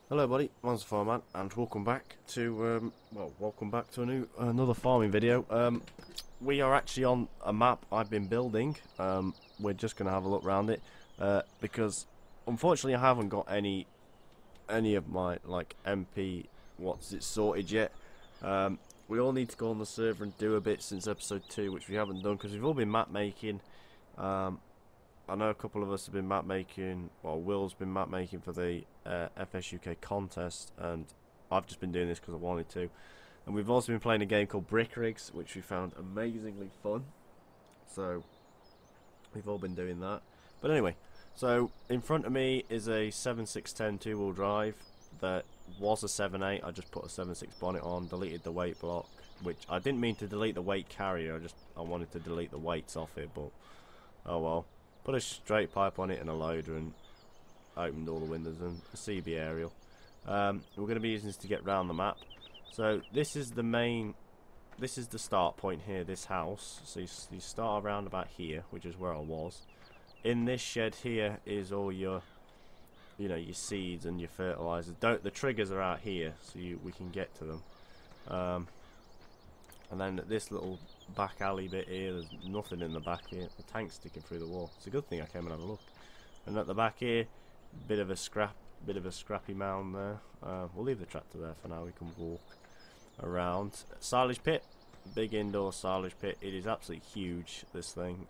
Hello, buddy. Mine's the Farman, and welcome back to another farming video. We are actually on a map I've been building. We're just gonna have a look around it because unfortunately I haven't got any of my MP sorted yet. We all need to go on the server and do a bit since episode 2, which we haven't done because we've all been map making. I know a couple of us have been map making. Well, Will's been map making for the FS UK contest, and I've just been doing this because I wanted to. And we've also been playing a game called Brick Rigs, which we found amazingly fun. So we've all been doing that. But anyway, so in front of me is a 7610 two-wheel drive that was a 7.8. I just put a 7.6 bonnet on, deleted the weight block, which I didn't mean to delete the weight carrier. I wanted to delete the weights off it, but oh well. Put a straight pipe on it and a loader and opened all the windows and a CB aerial. We're going to be using this to get round the map. So this is the start point here, this house. So you start around about here, which is where I was. In this shed here is all your, your seeds and your fertilizers. The triggers are out here, so we can get to them. And then this little back alley bit here, there's nothing in the back here. The tank's sticking through the wall. It's a good thing I came and had a look. And at the back here, bit of a scrappy mound there. We'll leave the tractor there for now. We can walk around. Silage pit, big indoor silage pit. It is absolutely huge, this thing.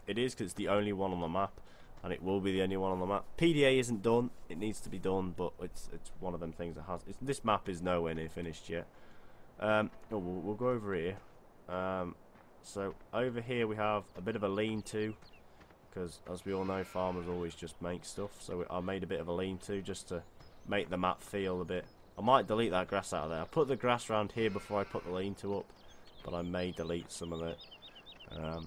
It is because it's the only one on the map, and it will be the only one on the map. PDA isn't done. It needs to be done, but it's one of them things that has. This map is nowhere near finished yet. We'll go over here. So over here we have a bit of a lean-to, because as we all know, farmers always just make stuff. So I made a bit of a lean-to just to make the map feel a bit. I might delete that grass out of there. I put the grass around here before I put the lean-to up, but I may delete some of it. A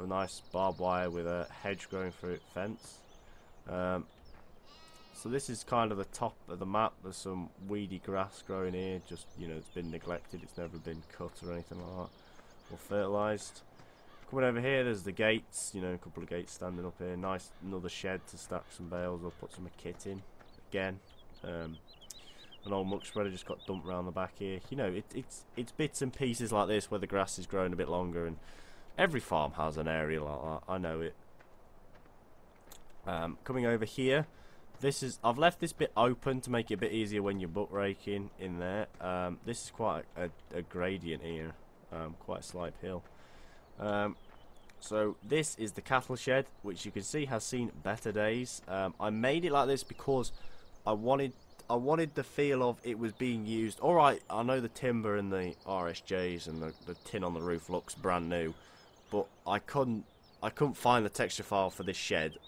nice barbed wire with a hedge growing through it, fence. So this is kind of the top of the map. There's some weedy grass growing here, just, it's been neglected. It's never been cut or anything like that, or fertilised. Coming over here, there's the gates, a couple of gates standing up here. Nice, another shed to stack some bales or put some kit in. Again, an old muck spreader just got dumped around the back here. It's bits and pieces like this where the grass is growing a bit longer, and every farm has an area like that. I know it. Coming over here, I've left this bit open to make it a bit easier when you're buck raking in there. This is quite a gradient here, quite a slight hill. So this is the cattle shed, which you can see has seen better days. I made it like this because I wanted the feel of it was being used. Alright, I know the timber and the RSJs and the tin on the roof looks brand new, but I couldn't find the texture file for this shed,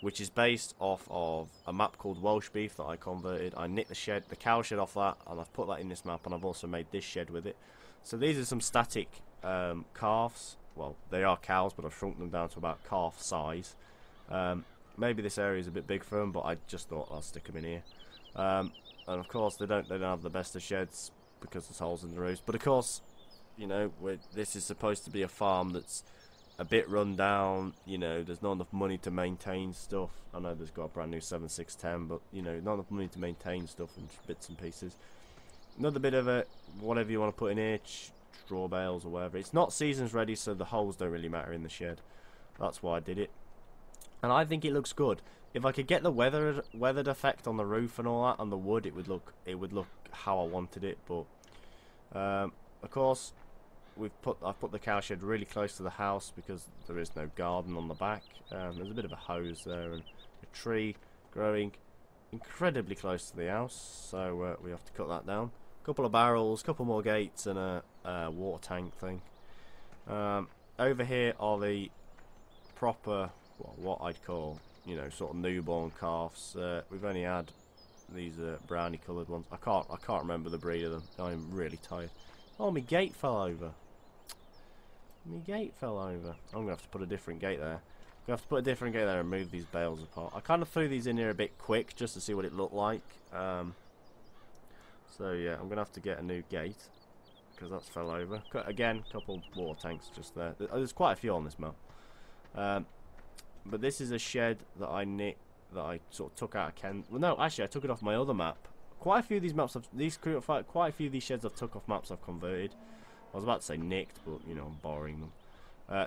which is based off of a map called Welsh Beef that I converted. I nicked the cow shed off that, and I've put that in this map, and I've also made this shed with it. So these are some static calves. Well, they are cows, but I've shrunk them down to about calf size. Maybe this area is a bit big for them, but I just thought I'll stick them in here. And of course, they don't have the best of sheds because there's holes in the roofs. But of course, this is supposed to be a farm that's a bit run down. There's not enough money to maintain stuff. I know there's got a brand new 7610, but not enough money to maintain stuff and bits and pieces. Another bit of it, whatever you want to put in here, straw bales or whatever. It's not seasons ready, so the holes don't really matter in the shed. That's why I did it, and I think it looks good. If I could get the weathered effect on the roof and all that on the wood, it would look how I wanted it. But of course, I've put the cow shed really close to the house because there is no garden on the back. There's a bit of a hose there and a tree growing incredibly close to the house, so we have to cut that down. Couple of barrels, couple more gates, and a water tank thing. Over here are the proper, what I'd call, sort of newborn calves. We've only had these brownie coloured ones. I can't remember the breed of them. I'm really tired. Oh, my gate fell over. My gate fell over. I'm gonna have to put a different gate there. I'm gonna have to put a different gate there and move these bales apart. I kind of threw these in here a bit quick just to see what it looked like. So yeah, I'm gonna have to get a new gate because that's fell over. Again, a couple water tanks just there. There's quite a few on this map. But this is a shed that I nicked that I sort of took out of Ken. Well, no, actually, I took it off my other map. Quite a few of these maps, quite a few of these sheds I've took off maps I've converted. I was about to say nicked, but you know, I'm borrowing them.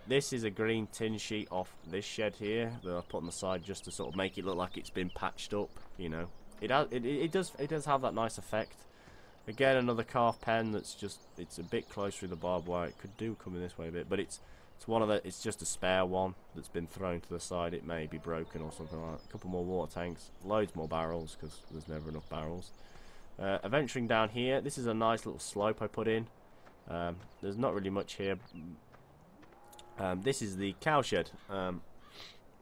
This is a green tin sheet off this shed here that I put on the side just to sort of make it look like it's been patched up. You know, it does have that nice effect. Again, another calf pen that's just, it's a bit closer to the barbed wire. It could do coming this way a bit, but it's one of the, it's just a spare one that's been thrown to the side. It may be broken or something like that. A couple more water tanks, loads more barrels because there's never enough barrels. Venturing down here, this is a nice little slope I put in. There's not really much here. This is the cow shed.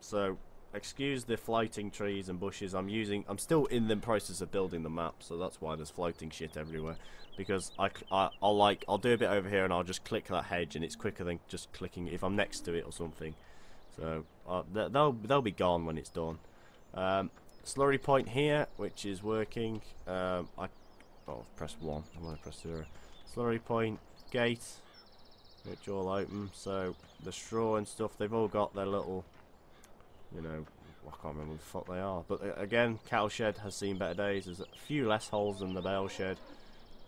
So excuse the floating trees and bushes. I'm still in the process of building the map, so that's why there's floating shit everywhere. Because I'll do a bit over here and I'll just click that hedge, and it's quicker than just clicking if I'm next to it or something. So they'll be gone when it's done. Slurry point here, which is working. Press 1. I want to press 0. Slurry point gate, which all open. So the straw and stuff, they've all got their little, you know, I can't remember what the fuck they are. But again, cow shed has seen better days. There's a few less holes than the bale shed.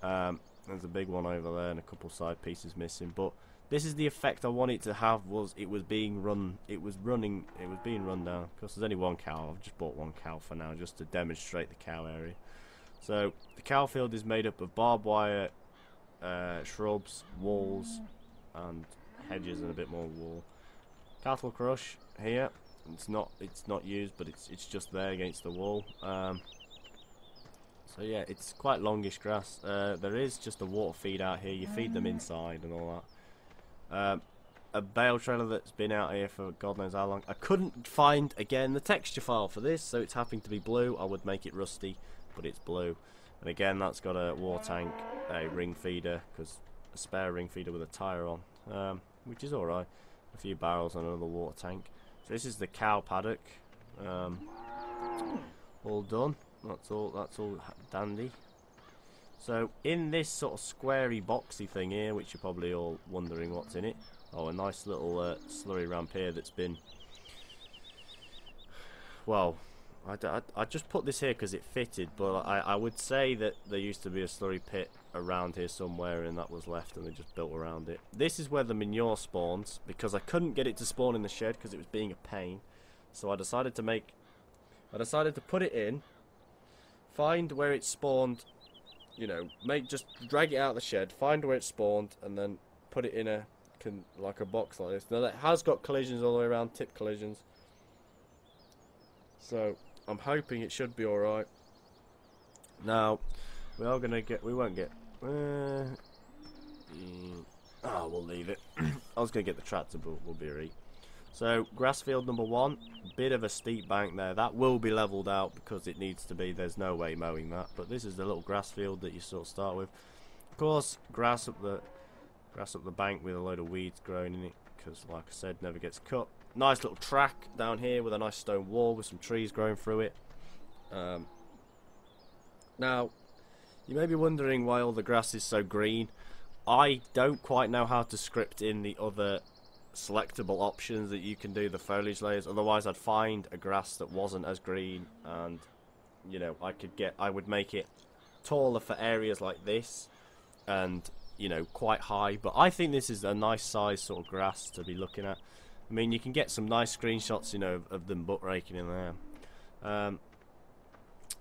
There's a big one over there and a couple side pieces missing. But this is the effect I wanted to have. It was being run down. Of course, there's only one cow. I've just bought one cow for now, just to demonstrate the cow area. So the cow field is made up of barbed wire, shrubs, walls, and hedges, and a bit more wall. Cattle crush here. It's not used, but it's just there against the wall. So yeah, it's quite longish grass. There is just a water feed out here. You feed them inside and all that. A bale trailer that's been out here for God knows how long. I couldn't find, again, the texture file for this, so it's happening to be blue. I would make it rusty, but it's blue. And again, that's got a water tank, a ring feeder, because a spare ring feeder with a tyre on, which is alright. A few barrels and another water tank. So this is the cow paddock. All done. That's all dandy. So in this sort of squarey boxy thing here, which you're probably all wondering what's in it. Oh, a nice little slurry ramp here that's been, well, I just put this here because it fitted, but I would say that there used to be a slurry pit around here somewhere, and that was left and they just built around it. This is where the manure spawns, because I couldn't get it to spawn in the shed because it was being a pain. So I decided to put it in, find where it spawned, you know, just drag it out of the shed, find where it spawned, and then put it in like a box like this. Now that has got collisions all the way around, tip collisions. So I'm hoping it should be alright. Now we won't get we'll leave it. I was gonna get the tractor, but we'll be alright. So grass field number 1, bit of a steep bank there. That will be leveled out because it needs to be. There's no way mowing that. But this is the little grass field that you sort of start with. Of course, grass up the bank with a load of weeds growing in it, because like I said, never gets cut. Nice little track down here with a nice stone wall with some trees growing through it. Now, you may be wondering why all the grass is so green. I don't quite know how to script in the other selectable options that you can do, the foliage layers. Otherwise I'd find a grass that wasn't as green, and you know, I would make it taller for areas like this, and you know, quite high. But I think this is a nice size sort of grass to be looking at. I mean, you can get some nice screenshots, you know, of them butt raking in there. A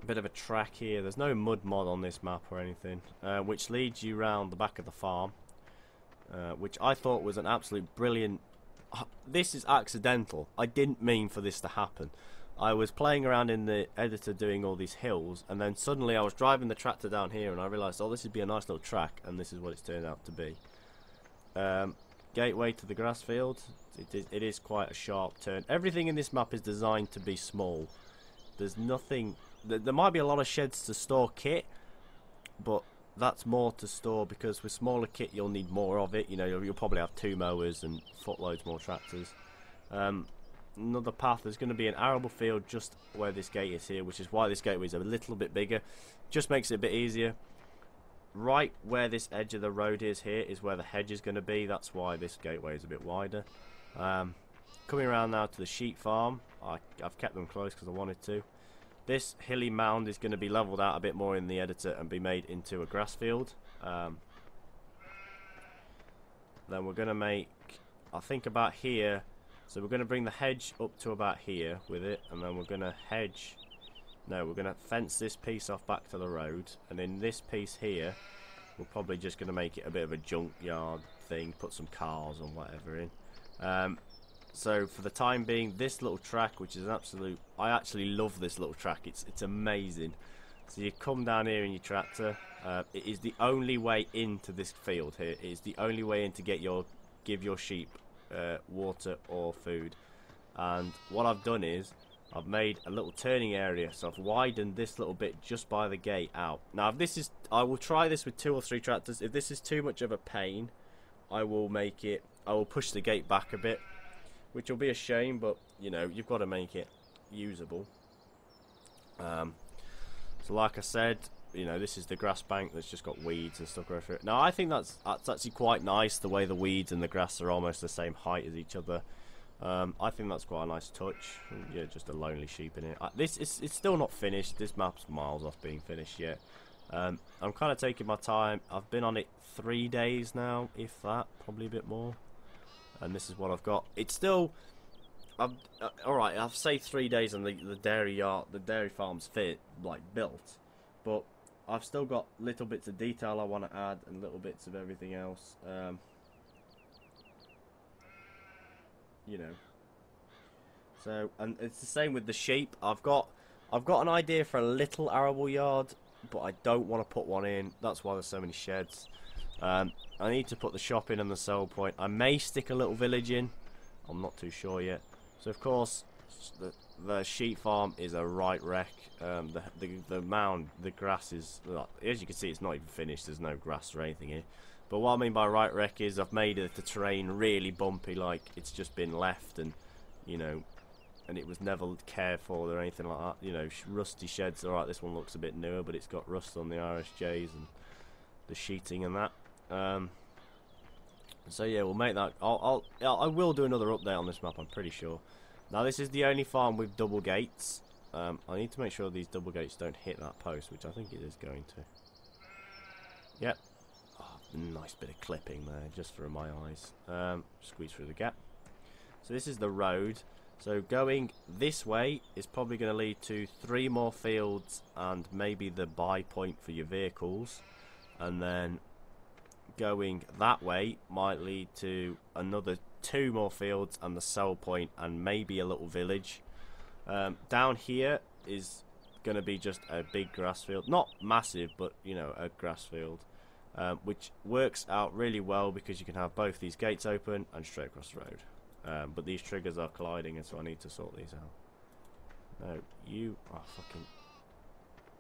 bit of a track here. There's no mud mod on this map or anything, which leads you round the back of the farm, which I thought was an absolute brilliant. This is accidental. I didn't mean for this to happen. I was playing around in the editor doing all these hills, and then suddenly I was driving the tractor down here and I realised, oh, this would be a nice little track, and this is what it's turned out to be. Gateway to the grass field. It is quite a sharp turn. Everything in this map is designed to be small. There's nothing. There might be a lot of sheds to store kit, but that's more to store because with smaller kit you'll need more of it. You know, you'll probably have 2 mowers and footloads more tractors. Another path, there's going to be an arable field just where this gate is here, which is why this gateway is a little bit bigger. Just makes it a bit easier. Right where this edge of the road is here is where the hedge is going to be. That's why this gateway is a bit wider. Coming around now to the sheep farm. I've kept them close because I wanted to. This hilly mound is going to be leveled out a bit more in the editor and be made into a grass field. Then we're going to make, I think, about here. So we're going to bring the hedge up to about here with it, and then we're going to we're going to fence this piece off back to the road, and in this piece here we're probably just going to make it a bit of a junkyard thing, put some cars or whatever in. So for the time being, this little track, which is an absolute, I actually love this little track, it's amazing. So you come down here in your tractor. It is the only way into this field here. It is the only way in to give your sheep water or food. And what I've done is I've made a little turning area, so I've widened this little bit just by the gate out. Now if this is, I will try this with 2 or 3 tractors. If this is too much of a pain, I will push the gate back a bit, which will be a shame, but you know, you've got to make it usable. So like I said, you know, this is the grass bank that's just got weeds and stuff growing through it. Now I think that's actually quite nice, the way the weeds and the grass are almost the same height as each other. I think that's quite a nice touch. Yeah, just a lonely sheep in it. It's still not finished. This map's miles off being finished yet. I'm kind of taking my time. I've been on it 3 days now, if that, probably a bit more. And this is what I've got. It's still, alright, I'll say 3 days and the dairy farm's built, but I've still got little bits of detail I want to add and little bits of everything else. You know. So, and it's the same with the sheep. I've got an idea for a little arable yard, but I don't want to put one in. That's why there's so many sheds. I need to put the shop in and the sell point. I may stick a little village in. I'm not too sure yet. So of course, the sheep farm is a right wreck. The mound, the grass is, as you can see, it's not even finished. There's no grass or anything here. But what I mean by right wreck is I've made the terrain really bumpy, like it's just been left, and you know, and it was never cared for or anything like that. You know, rusty sheds. All right, this one looks a bit newer, but it's got rust on the RSJs and the sheeting and that. So yeah, we'll make that. I will do another update on this map, I'm pretty sure. Now this is the only farm with double gates. I need to make sure these double gates don't hit that post, which I think it is going to. Yep. Oh, nice bit of clipping there, just for my eyes. Squeeze through the gap. So this is the road. So going this way is probably going to lead to 3 more fields and maybe the buy point for your vehicles. And then going that way might lead to another 2 more fields and the sell point and maybe a little village. Down here is going to be just a big grass field, not massive, but you know, a grass field, which works out really well because you can have both these gates open and straight across the road. But these triggers are colliding, and so I need to sort these out. No, you are fucking,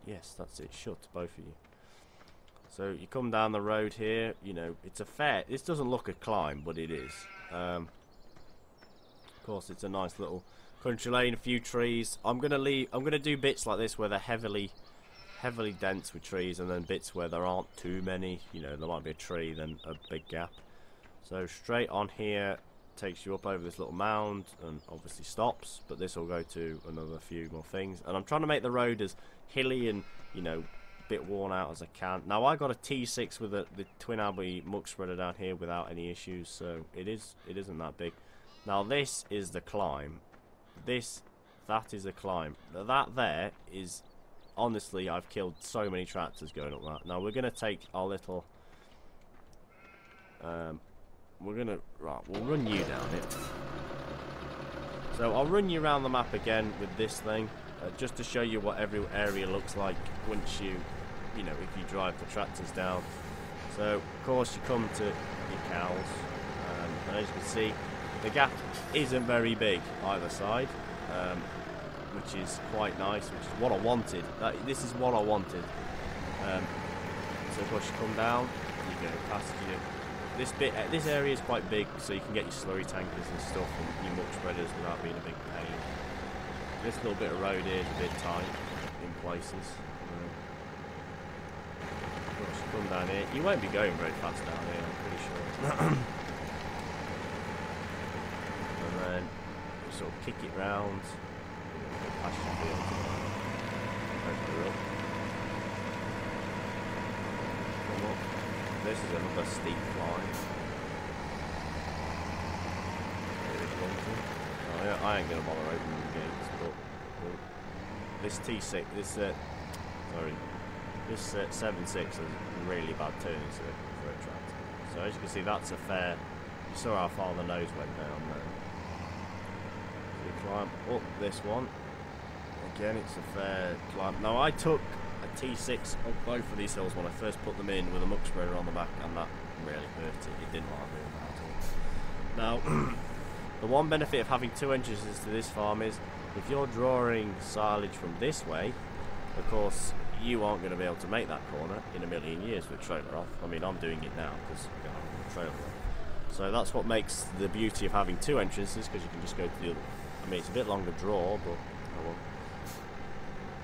yes, that's it, shut, both of you. So you come down the road here, you know, it's a fair, this doesn't look a climb, but it is. Of course, it's a nice little country lane, a few trees. I'm gonna do bits like this where they're heavily dense with trees, and then bits where there aren't too many. You know, there might be a tree, then a big gap. So straight on here takes you up over this little mound and obviously stops, but this will go to another few more things. And I'm trying to make the road as hilly and, you know, bit worn out as I can. Now I got a T6 with the twin Abbey muck spreader down here without any issues, so it isn't that big. Now this is the climb. That is a climb. That there is, honestly, I've killed so many tractors going up that. Now we're gonna take our little we'll run you down it. So I'll run you around the map again with this thing, just to show you what every area looks like once you know, if you drive the tractors down. So of course you come to your cows, and as you can see, the gap isn't very big either side, which is quite nice, which is what I wanted. This is what I wanted. So of course you come down, you go past you. This area is quite big, so you can get your slurry tankers and stuff and your muck spreaders without being a big pain. This little bit of road here is a bit tight in places. Of course, you come down here. You won't be going very fast down here, I'm pretty sure. And then sort of kick it round. Pasture field. Open her up. Come up. This is another steep climb. Oh, yeah, I ain't gonna bother opening the gates, but this T6, this Fs17 has really bad turns for a tractor. So as you can see, that's a fair. You saw how far the nose went down there. So you climb up this one. Again, it's a fair climb. Now I took a T6 up both of these hills when I first put them in with a muck spreader on the back, and that really hurt it. It didn't like doing that at all. Now, the one benefit of having two entrances to this farm is if you're drawing silage from this way, of course, you aren't going to be able to make that corner in a million years with trailer off. I mean, I'm doing it now because I'm going to have a trailer off. So that's what makes the beauty of having two entrances, because you can just go to the other. I mean, it's a bit longer draw, but oh well.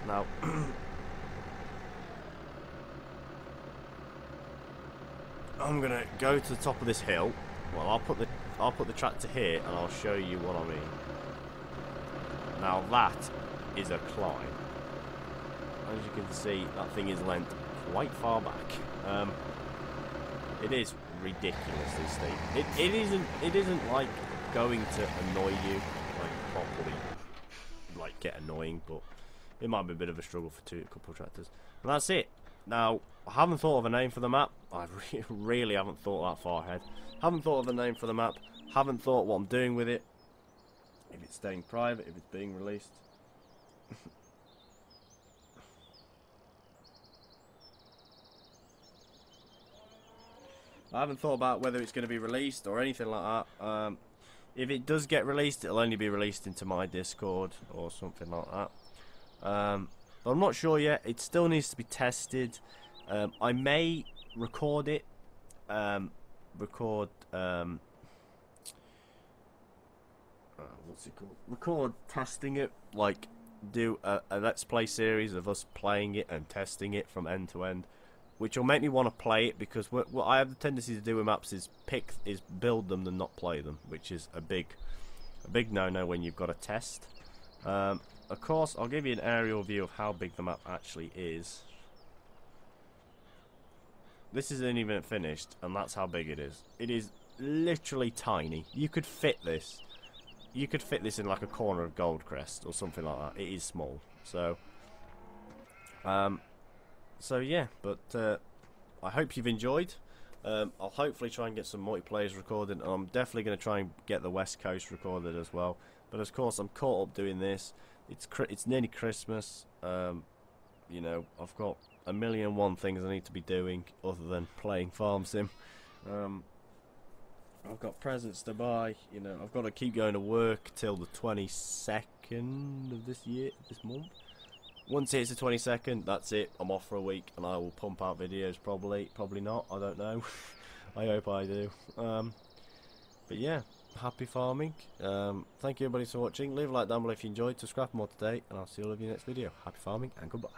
Now, I'm going to go to the top of this hill. Well, I'll put the tractor here, and I'll show you what I mean. Now that is a climb. As you can see, that thing is lent quite far back. It is ridiculously steep. It isn't like going to annoy you, like properly, like get annoying, but it might be a bit of a struggle for a couple of tractors. And that's it. Now, I haven't thought of a name for the map. I really haven't thought that far ahead. Haven't thought of a name for the map. Haven't thought what I'm doing with it. If it's staying private, if it's being released. I haven't thought about whether it's going to be released or anything like that. If it does get released, it'll only be released into my Discord or something like that. But I'm not sure yet. It still needs to be tested. I may record it. What's it called? Record testing it. Like, do a Let's Play series of us playing it and testing it from end to end. Which will make me want to play it, because what I have the tendency to do with maps is build them and not play them, which is a big no-no when you've got a test. Of course, I'll give you an aerial view of how big the map actually is. This isn't even finished, and that's how big it is. It is literally tiny. You could fit this. You could fit this in like a corner of Goldcrest or something like that. It is small. So yeah, but I hope you've enjoyed. I'll hopefully try and get some multiplayers recorded, and I'm definitely going to try and get the West Coast recorded as well. But of course, I'm caught up doing this. It's nearly Christmas. You know, I've got 1,000,001 things I need to be doing other than playing Farm Sim. I've got presents to buy. You know, I've got to keep going to work till the 22nd of this month. Once it's the 22nd, that's it. I'm off for a week, and I will pump out videos. Probably not. I don't know. I hope I do. But yeah, happy farming. Thank you everybody for watching. Leave a like down below if you enjoyed. Subscribe for more today, and I'll see you all in the next video. Happy farming and goodbye.